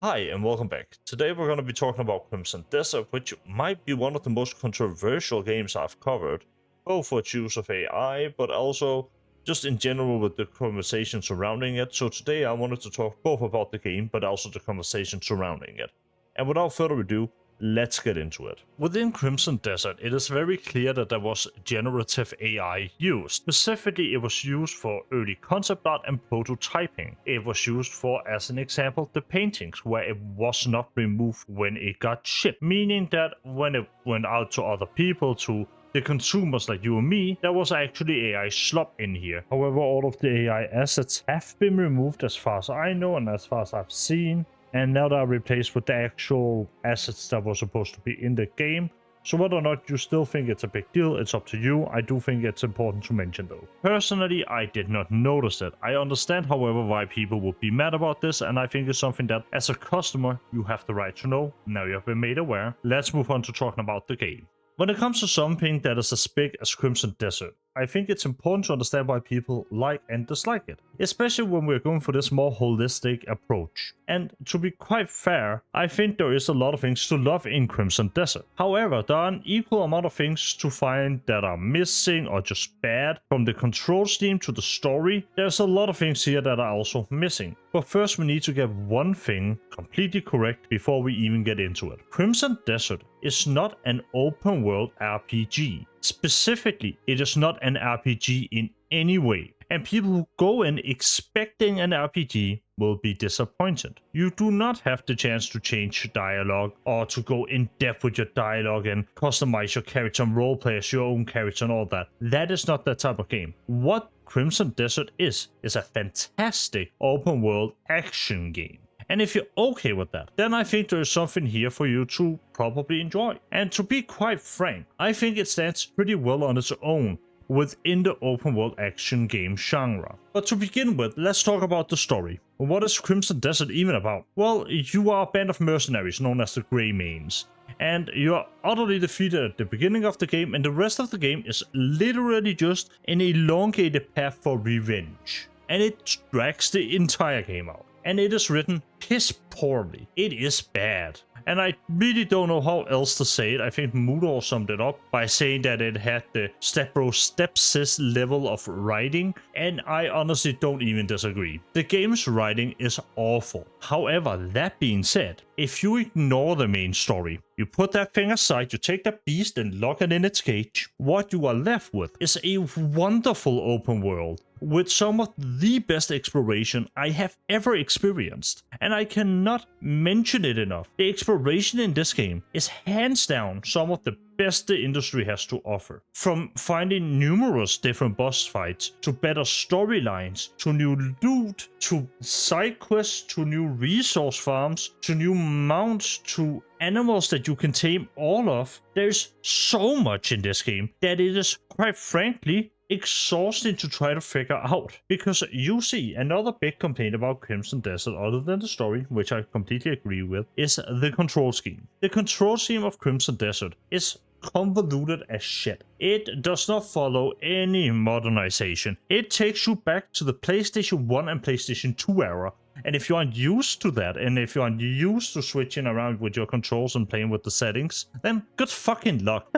Hi and welcome back. Today we're going to be talking about Crimson Desert, which might be one of the most controversial games I've covered, both for its use of AI, but also just in general with the conversation surrounding it. So today I wanted to talk both about the game, but also the conversation surrounding it. And without further ado, let's get into it. Within Crimson Desert, it is very clear that there was generative AI used. Specifically, it was used for early concept art and prototyping. It was used for, as an example, the paintings, where it was not removed when it got shipped, meaning that when it went out to other people, to the consumers like you and me, there was actually AI slop in here. However, all of the AI assets have been removed as far as I know and as far as I've seen, and now they are replaced with the actual assets that were supposed to be in the game. So whether or not you still think it's a big deal, it's up to you. I do think it's important to mention though. Personally, I did not notice it. I understand, however, why people would be mad about this, and I think it's something that, as a customer, you have the right to know. Now you have been made aware. Let's move on to talking about the game. When it comes to something that is as big as Crimson Desert, I think it's important to understand why people like and dislike it, especially when we're going for this more holistic approach. And to be quite fair, I think there is a lot of things to love in Crimson Desert. However, there are an equal amount of things to find that are missing or just bad. From the control scheme to the story, there's a lot of things here that are also missing. But first we need to get one thing completely correct before we even get into it. Crimson Desert is not an open world RPG. Specifically, it is not an RPG in any way, and people who go in expecting an RPG will be disappointed. You do not have the chance to change dialogue or to go in depth with your dialogue and customize your character and roleplay as your own character and all that. That is not that type of game. What Crimson Desert is a fantastic open world action game. And if you're okay with that, then I think there is something here for you to probably enjoy. And to be quite frank, I think it stands pretty well on its own within the open world action game genre. But to begin with, let's talk about the story. What is Crimson Desert even about? Well, you are a band of mercenaries known as the Grey Mains, and you are utterly defeated at the beginning of the game, and the rest of the game is literally just an elongated path for revenge. And it drags the entire game out. And it is written piss poorly. It is bad. And I really don't know how else to say it. I think Mudor summed it up by saying that it had the stepbro stepsis level of writing, and I honestly don't even disagree. The game's writing is awful. However, that being said, if you ignore the main story, you put that thing aside, you take that beast and lock it in its cage, what you are left with is a wonderful open world with some of the best exploration I have ever experienced. And I cannot mention it enough. The exploration in this game is hands down some of the best the industry has to offer. From finding numerous different boss fights, to better storylines, to new loot, to side quests, to new resource farms, to new mounts, to animals that you can tame all of. There's so much in this game that it is, quite frankly, exhausting to try to figure out. Because you see, another big complaint about Crimson Desert, other than the story, which I completely agree with, is the control scheme. The control scheme of Crimson Desert is convoluted as shit. It does not follow any modernization. It takes you back to the PlayStation 1 and PlayStation 2 era. And if you aren't used to that, and if you aren't used to switching around with your controls and playing with the settings, then good fucking luck.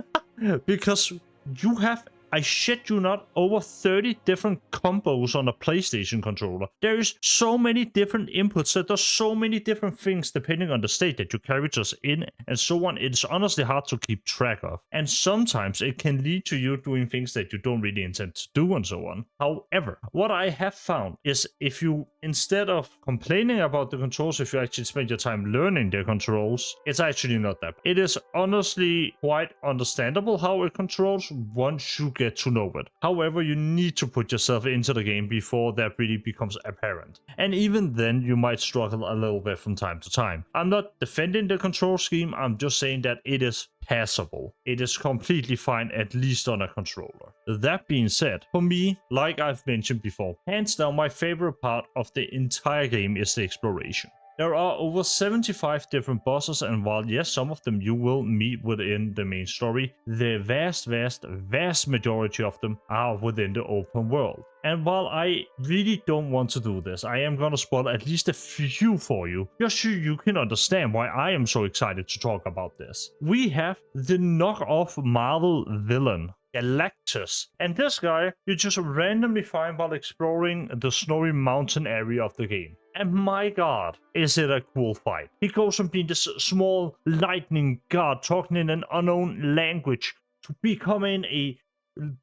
Because you have, I shit you not, over 30 different combos on a PlayStation controller. There is so many different inputs that does so many different things depending on the state that your character's in and so on. It's honestly hard to keep track of. And sometimes it can lead to you doing things that you don't really intend to do and so on. However, what I have found is if you, instead of complaining about the controls, if you actually spend your time learning the controls, it's actually not that bad. It is honestly quite understandable how it controls once you get to know it. However, you need to put yourself into the game before that really becomes apparent. And even then, you might struggle a little bit from time to time. I'm not defending the control scheme, I'm just saying that it is passable. It is completely fine, at least on a controller. That being said, for me, like I've mentioned before, hands down my favorite part of the entire game is the exploration. There are over 75 different bosses, and while yes, some of them you will meet within the main story, the vast majority of them are within the open world. And while I really don't want to do this, I am gonna spoil at least a few for you, just so you can understand why I am so excited to talk about this. We have the knockoff Marvel villain, Galactus. And this guy you just randomly find while exploring the snowy mountain area of the game. And my god, is it a cool fight. He goes from being this small lightning god talking in an unknown language to becoming a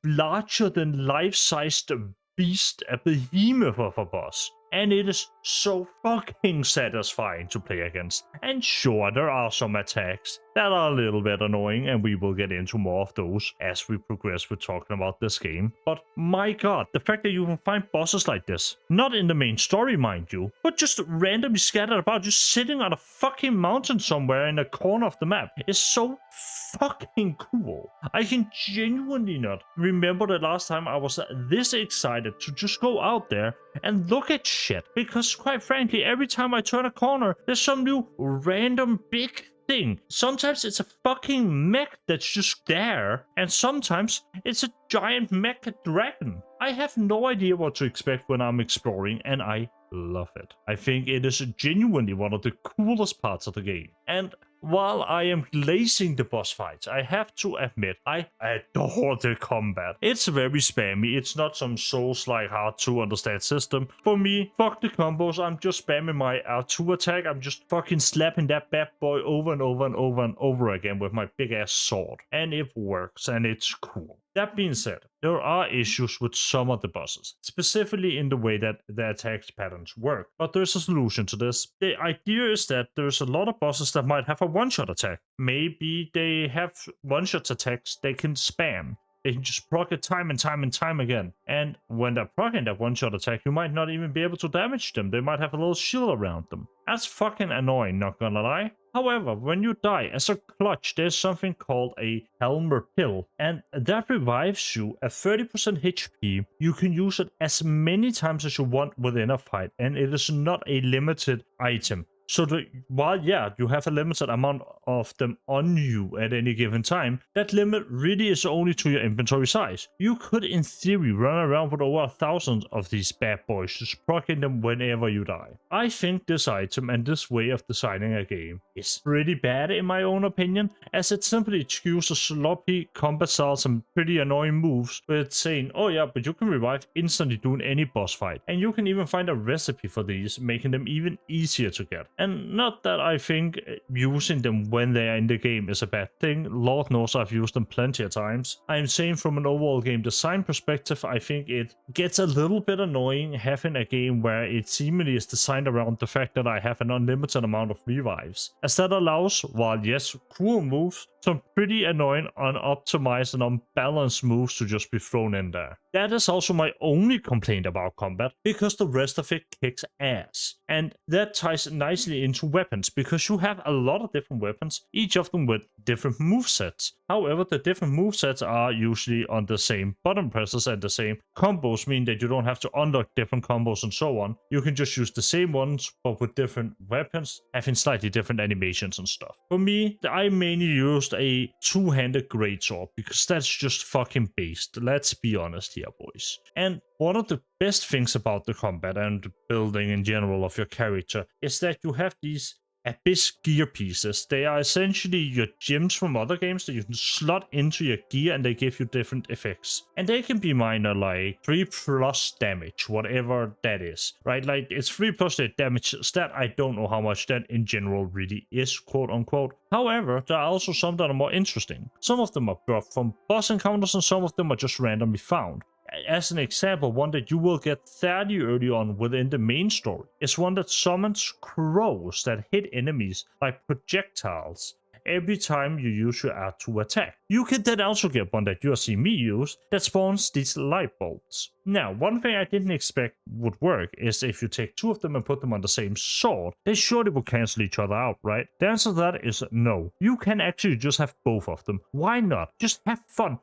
larger than life-sized beast, a behemoth of a boss. And it is so fucking satisfying to play against. And sure, there are some attacks that are a little bit annoying, and we will get into more of those as we progress with talking about this game. But my god, the fact that you can find bosses like this, not in the main story mind you, but just randomly scattered about, just sitting on a fucking mountain somewhere in a corner of the map, is so fucking cool. I can genuinely not remember the last time I was this excited to just go out there and look at shit, because quite frankly, every time I turn a corner, there's some new random big thing. Sometimes it's a fucking mech that's just there, and sometimes it's a giant mech dragon. I have no idea what to expect when I'm exploring, and I love it. I think it is genuinely one of the coolest parts of the game. And while I am glazing the boss fights, I have to admit, I adore the combat. It's very spammy, it's not some Souls-like hard to understand system. For me, fuck the combos, I'm just spamming my R2 attack, I'm just fucking slapping that bad boy over and over and over and over again with my big ass sword. And it works, and it's cool. That being said, there are issues with some of the bosses, specifically in the way that the attack patterns work, but there's a solution to this. The idea is that there's a lot of bosses that might have a one-shot attack. Maybe they have one-shot attacks they can spam. They can just proc it time and time and time again. And when they're proccing that one-shot attack, you might not even be able to damage them. They might have a little shield around them. That's fucking annoying, not gonna lie. However, when you die as a clutch, there's something called a Helmer Pill, and that revives you at 30% HP. You can use it as many times as you want within a fight, and it is not a limited item. So while, yeah, you have a limited amount of them on you at any given time, that limit really is only to your inventory size. You could, in theory, run around with over 1,000 of these bad boys, just proccing them whenever you die. I think this item and this way of designing a game is pretty bad in my own opinion, as it simply excuses sloppy combat styles and pretty annoying moves with saying, oh yeah, but you can revive instantly during any boss fight. And you can even find a recipe for these, making them even easier to get. And not that I think using them when they are in the game is a bad thing. Lord knows I've used them plenty of times. I'm saying from an overall game design perspective, I think it gets a little bit annoying having a game where it seemingly is designed around the fact that I have an unlimited amount of revives. As that allows, while yes, cool moves, some pretty annoying, unoptimized and unbalanced moves to just be thrown in there. That is also my only complaint about combat, because the rest of it kicks ass. And that ties nicely into weapons, because you have a lot of different weapons, each of them with different movesets. However, the different movesets are usually on the same button presses, and the same combos mean that you don't have to unlock different combos and so on. You can just use the same ones, but with different weapons, having slightly different animations and stuff. For me, I mainly used a two-handed greatsword, because that's just fucking based. Let's be honest here, boys. And one of the best things about the combat and the building in general of your character is that you have these Abyss gear pieces. They are essentially your gems from other games that you can slot into your gear, and they give you different effects. And they can be minor, like 3+ damage, whatever that is, right? Like it's 3+ damage stat. I don't know how much that in general really is, quote unquote. However, there are also some that are more interesting. Some of them are brought from boss encounters, and some of them are just randomly found. As an example, one that you will get fairly early on within the main story is one that summons crows that hit enemies like projectiles every time you use your R2 attack. You can then also get one that you see me use that spawns these light bolts. Now, one thing I didn't expect would work is if you take two of them and put them on the same sword, they surely would cancel each other out, right? The answer to that is no. You can actually just have both of them. Why not? Just have fun.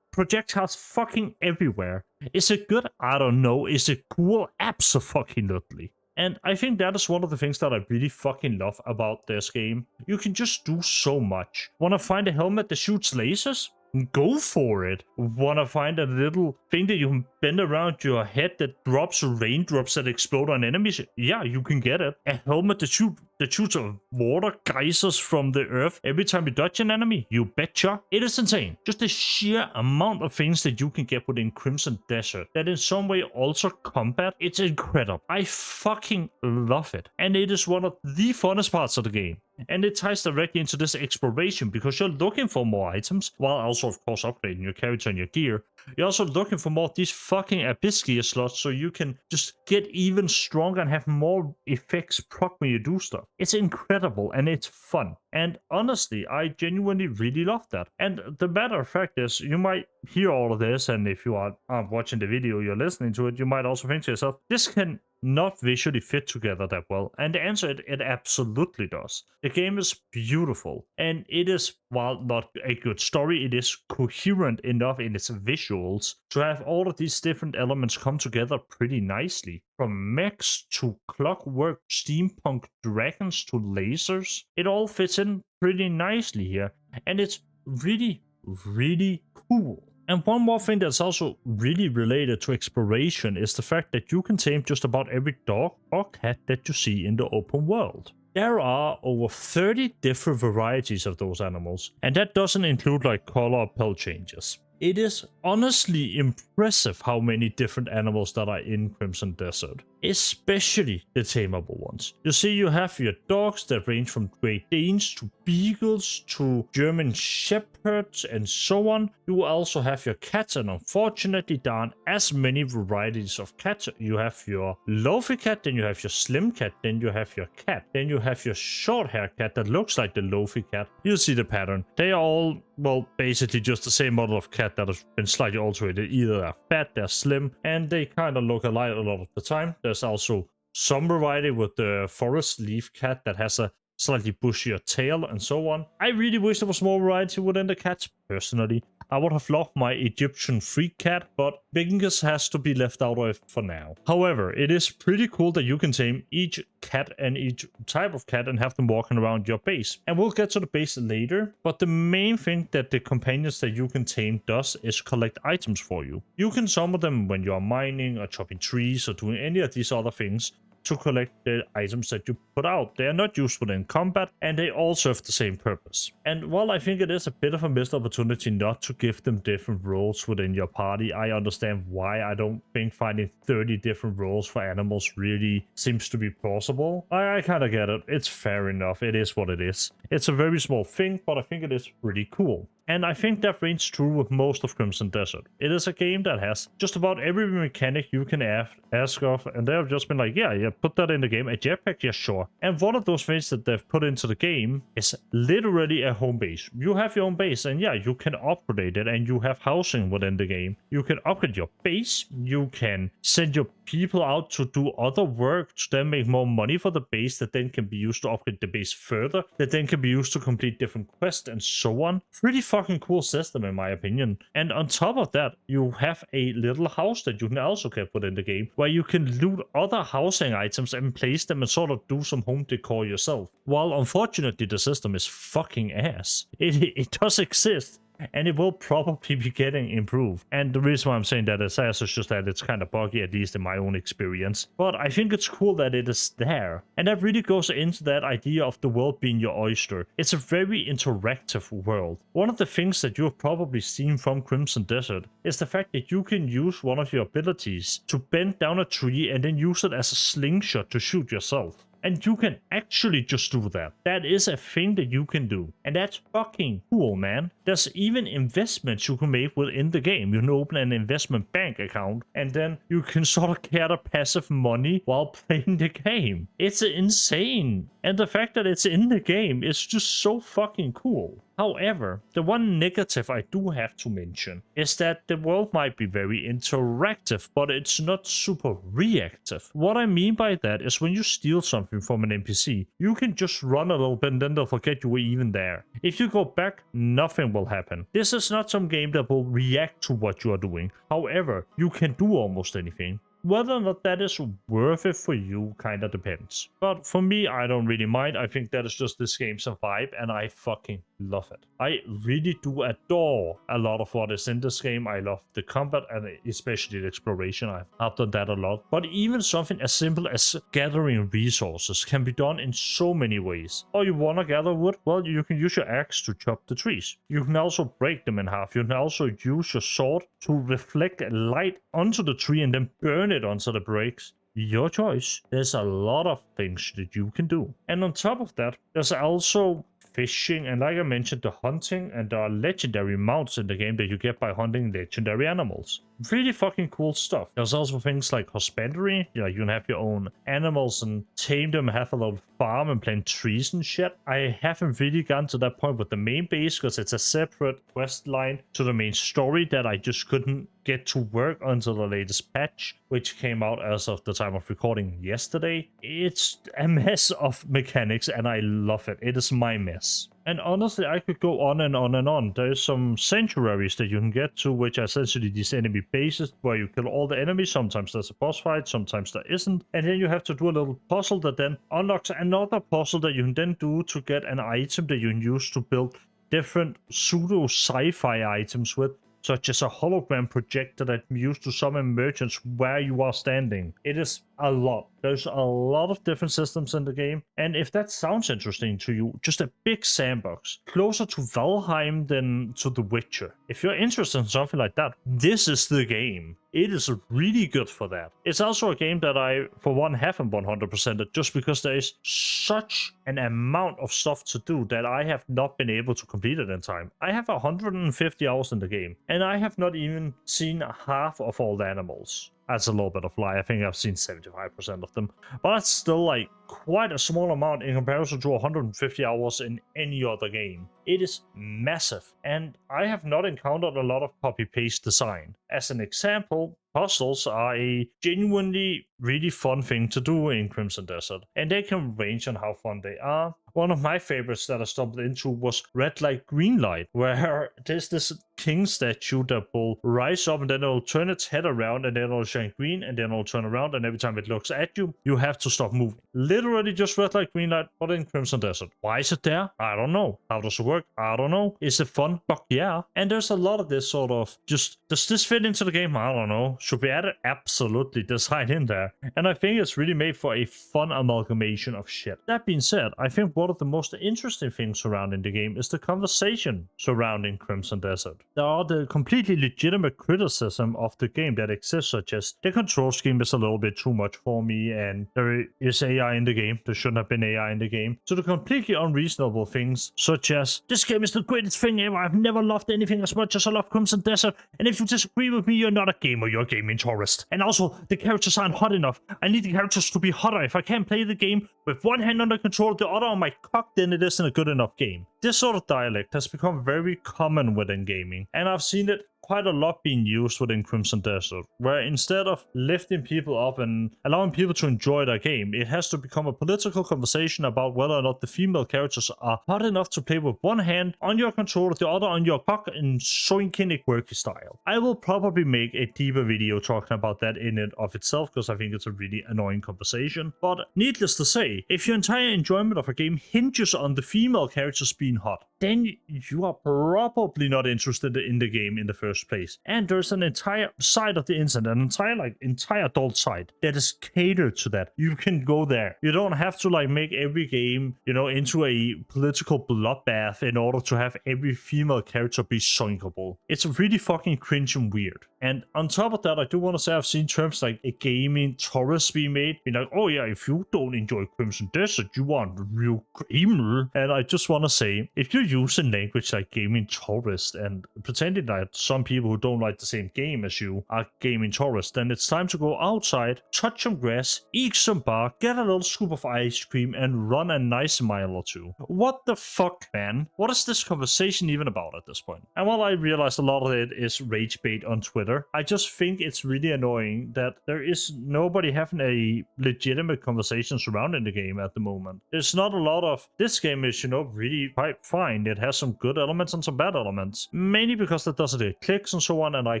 Projectiles fucking everywhere. Is it good? I don't know. Is it cool? Abso-fucking-lutely. And I think that is one of the things that I really fucking love about this game. You can just do so much. Wanna find a helmet that shoots lasers? Go for it. Wanna find a little thing that you can bend around your head that drops raindrops that explode on enemies? Yeah, you can get it. A helmet that shoots water geysers from the earth every time you dodge an enemy? You betcha. It is insane. Just the sheer amount of things that you can get within Crimson Desert that in some way alter combat. It's incredible. I fucking love it. And it is one of the funnest parts of the game. And it ties directly into this exploration because you're looking for more items, while also, of course, upgrading your character and your gear. You're also looking for more of these fucking Abyss gear slots so you can just get even stronger and have more effects proc when you do stuff. It's incredible and it's fun. And honestly, I genuinely really love that. And the matter of fact is, you might hear all of this, and if you are watching the video, you're listening to it, you might also think to yourself, this can not visually fit together that well. And the answer, it absolutely does. The game is beautiful, and it is, while not a good story, it is coherent enough in its visuals to have all of these different elements come together pretty nicely. From mechs to clockwork steampunk dragons to lasers, it all fits in pretty nicely here, and it's really, really cool. And one more thing that's also really related to exploration is the fact that you can tame just about every dog or cat that you see in the open world. There are over 30 different varieties of those animals, and that doesn't include like color or pelt changes. It is honestly impressive how many different animals that are in Crimson Desert, especially the tameable ones. You see, you have your dogs that range from Great Danes to Beagles to German Shepherds and so on. You also have your cats, and unfortunately there aren't as many varieties of cats. You have your loafy cat, then you have your slim cat, then you have your cat, then you have your short hair cat that looks like the loafy cat. You see the pattern. They are all, well, basically just the same model of cat that has been slightly alterated. Either they're fat, they're slim, and they kind of look alike a lot of the time. There's also some variety with the forest leaf cat that has a slightly bushier tail and so on. I really wish there was more variety within the cats, personally. I would have loved my Egyptian freak cat, but Bingus has to be left out of it for now. However, it is pretty cool that you can tame each cat and each type of cat and have them walking around your base. And we'll get to the base later, but the main thing that the companions that you can tame does is collect items for you. You can summon them when you are mining or chopping trees or doing any of these other things to collect the items that you put out. They are not used within combat, and they all serve the same purpose. And while I think it is a bit of a missed opportunity not to give them different roles within your party, I understand why. I don't think finding 30 different roles for animals really seems to be plausible. I kind of get it. It's fair enough. It is what it is. It's a very small thing, but I think it is pretty cool. And I think that reigns true with most of Crimson Desert. It is a game that has just about every mechanic you can ask of, and they've just been like, yeah, put that in the game. A jetpack, yeah, sure. And one of those things that they've put into the game is literally a home base. You have your own base, and yeah, you can upgrade it, and you have housing within the game. You can upgrade your base, you can send your people out to do other work to then make more money for the base that then can be used to upgrade the base further, that then can be used to complete different quests and so on. Pretty fucking cool system in my opinion. And on top of that, you have a little house that you can also get put in the game where you can loot other housing items and place them and sort of do some home decor yourself. While unfortunately the system is fucking ass, it does exist. And it will probably be getting improved. And the reason why I'm saying that is just that it's kind of buggy, at least in my own experience. But I think it's cool that it is there. And that really goes into that idea of the world being your oyster. It's a very interactive world. One of the things that you've probably seen from Crimson Desert is the fact that you can use one of your abilities to bend down a tree and then use it as a slingshot to shoot yourself. And you can actually just do that. That is a thing that you can do. And that's fucking cool, man. There's even investments you can make within the game. You can open an investment bank account and then you can sort of gather passive money while playing the game. It's insane. And the fact that it's in the game is just so fucking cool. However, the one negative I do have to mention is that the world might be very interactive, but it's not super reactive. What I mean by that is when you steal something from an NPC, you can just run a little bit and then they'll forget you were even there. If you go back, nothing will happen. This is not some game that will react to what you are doing. However, you can do almost anything. Whether or not that is worth it for you kind of depends. But for me, I don't really mind. I think that is just this game's vibe, and I fucking love it. I really do adore a lot of what is in this game. I love the combat and especially the exploration. I've done that a lot. But even something as simple as gathering resources can be done in so many ways. Oh, you want to gather wood? Well, you can use your axe to chop the trees. You can also break them in half. You can also use your sword to reflect light onto the tree and then burn it onto the breaks. Your choice. There's a lot of things that you can do. And on top of that, there's also fishing, and like I mentioned, the hunting, and there are legendary mounts in the game that you get by hunting legendary animals. Really fucking cool stuff. There's also things like husbandry. You can have your own animals and tame them, have a little farm and plant trees and shit. I haven't really gotten to that point with the main base because it's a separate quest line to the main story that I just couldn't get to work until the latest patch, which came out as of the time of recording yesterday. It's a mess of mechanics and I love it. It is my mess. And honestly, I could go on and on and on. There's some sanctuaries that you can get to, which are essentially these enemy bases where you kill all the enemies. Sometimes there's a boss fight, sometimes there isn't. And then you have to do a little puzzle that then unlocks another puzzle that you can then do to get an item that you can use to build different pseudo sci-fi items with, such as a hologram projector that can be used to summon merchants where you are standing. It is a lot. There's a lot of different systems in the game, and if that sounds interesting to you, just a big sandbox, closer to Valheim than to The Witcher. If you're interested in something like that, this is the game. It is really good for that. It's also a game that I, for one, haven't 100%ed just because there is such an amount of stuff to do that I have not been able to complete it in time. I have 150 hours in the game, and I have not even seen half of all the animals. That's a little bit of lie. I think I've seen 75% of them. But that's still like quite a small amount in comparison to 150 hours in any other game. It is massive. And I have not encountered a lot of copy-paste design. As an example, puzzles are a genuinely really fun thing to do in Crimson Desert. And they can range on how fun they are. One of my favorites that I stumbled into was red light, green light, where there's this king statue that will rise up and then it'll turn its head around and then it'll shine green and then it'll turn around, and every time it looks at you, you have to stop moving. Literally just red light, green light, but in Crimson Desert. Why is it there? I don't know. How does it work? I don't know. Is it fun? Fuck yeah. And there's a lot of this sort of just, does this fit into the game? I don't know. Should we add it? Absolutely. Design in there. And I think it's really made for a fun amalgamation of shit. That being said, I think one of the most interesting things surrounding the game is the conversation surrounding Crimson Desert. There are the completely legitimate criticism of the game that exists, such as the control scheme is a little bit too much for me and there is AI in the game. There shouldn't have been AI in the game. To the completely unreasonable things, such as this game is the greatest thing ever. I've never loved anything as much as I love Crimson Desert. And if you disagree with me, you're not a gamer, you're a gaming tourist. And also, the characters aren't hot enough. I need the characters to be hotter. If I can't play the game with one hand on the controller, the other on my cock, then it isn't a good enough game. This sort of dialect has become very common within gaming, and I've seen it quite a lot being used within Crimson Desert, where instead of lifting people up and allowing people to enjoy their game, it has to become a political conversation about whether or not the female characters are hot enough to play with one hand on your controller, the other on your cock in Soinkinnick quirky style. I will probably make a deeper video talking about that in and of itself, because I think it's a really annoying conversation. But needless to say, if your entire enjoyment of a game hinges on the female characters being hot, then you are probably not interested in the game in the first place. And there's an entire side of the internet, an entire adult side that is catered to that. You can go there. You don't have to make every game, into a political bloodbath in order to have every female character be soinkable. It's really fucking cringe and weird. And on top of that, I do want to say I've seen terms like a gaming tourist be made. Be like, oh yeah, if you don't enjoy Crimson Desert, you aren't a real gamer. And I just want to say, if you're using language like gaming tourist and pretending that some people who don't like the same game as you are gaming tourists, then it's time to go outside, touch some grass, eat some bark, get a little scoop of ice cream, and run a nice mile or two. What the fuck, man? What is this conversation even about at this point? And while I realize a lot of it is rage bait on Twitter, I just think it's really annoying that there is nobody having a legitimate conversation surrounding the game at the moment. There's not a lot of, this game is, really quite fine. fine. It has some good elements and some bad elements. Mainly because it doesn't hit clicks and so on, and I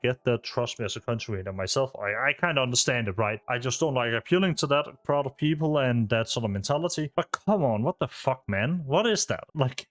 get that. Trust me, as a content creator myself, I kind of understand it, right? I just don't like appealing to that crowd of people and that sort of mentality. But come on, what the fuck, man? What is that? Like,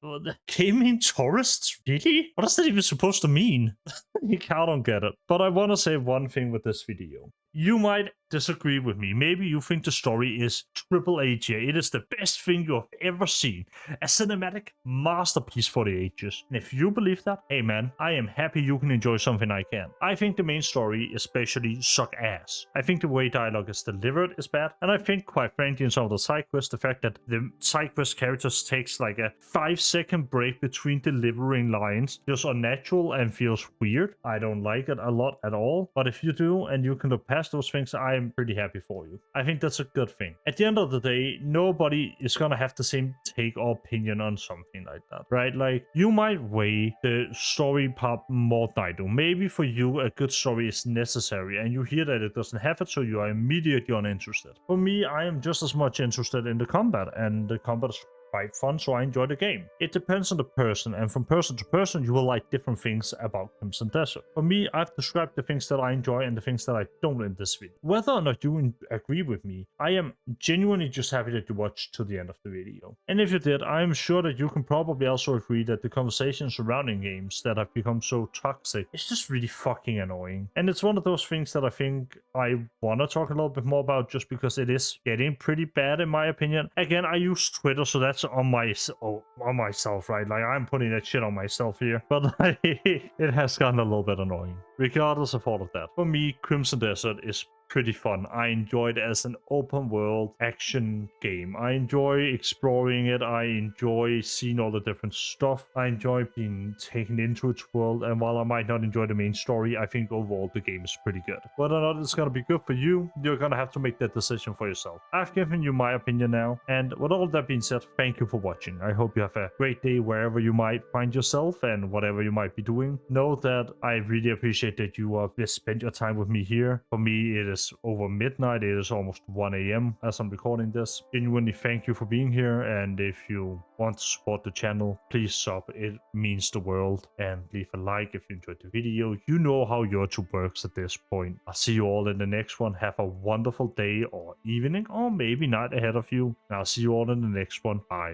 gaming tourists? Really? What is that even supposed to mean? I don't get it. But I want to say one thing with this video. You might disagree with me. Maybe you think the story is triple A tier. It is the best thing you have ever seen. A cinematic masterpiece for the ages. And if you believe that, hey man, I am happy you can enjoy something I can. I think the main story especially suck ass. I think the way dialogue is delivered is bad. And I think, quite frankly, in some of the side quests, the fact that the side quest characters takes like a 5-second break between delivering lines just unnatural and feels weird. I don't like it a lot at all. But if you do and you can look past those things, I am pretty happy for you. I think that's a good thing. At the end of the day, nobody is gonna have the same take or opinion on something like that, right? Like, you might weigh the story part more than I do. Maybe for you, a good story is necessary, and you hear that it doesn't have it, so you are immediately uninterested. For me, I am just as much interested in the combat, and the combat is quite fun, so I enjoy the game. It depends on the person, and from person to person, you will like different things about Crimson Desert. For me, I've described the things that I enjoy and the things that I don't in this video. Whether or not you agree with me, I am genuinely just happy that you watched to the end of the video. And if you did, I am sure that you can probably also agree that the conversation surrounding games that have become so toxic is just really fucking annoying. And it's one of those things that I think I want to talk a little bit more about, just because it is getting pretty bad in my opinion. Again, I use Twitter, so that's on myself, right? Like, I'm putting that shit on myself here, but like, it has gotten a little bit annoying. Regardless of all of that, for me, Crimson Desert is pretty fun. I enjoy it as an open world action game. I enjoy exploring it. I enjoy seeing all the different stuff. I enjoy being taken into its world, and while I might not enjoy the main story, I think overall the game is pretty good. Whether or not it's gonna be good for you, you're gonna have to make that decision for yourself. I've given you my opinion now, and with all that being said, thank you for watching. I hope you have a great day wherever you might find yourself and whatever you might be doing. Know that I really appreciate that you have spent your time with me here. For me, it is over midnight. It is almost 1 a.m. as I'm recording this. Genuinely thank you for being here, and if you want to support the channel, please sub. It means the world, and leave a like if you enjoyed the video. You know how YouTube works at this point. I'll see you all in the next one. Have a wonderful day or evening, or maybe night ahead of you. And I'll see you all in the next one. Bye.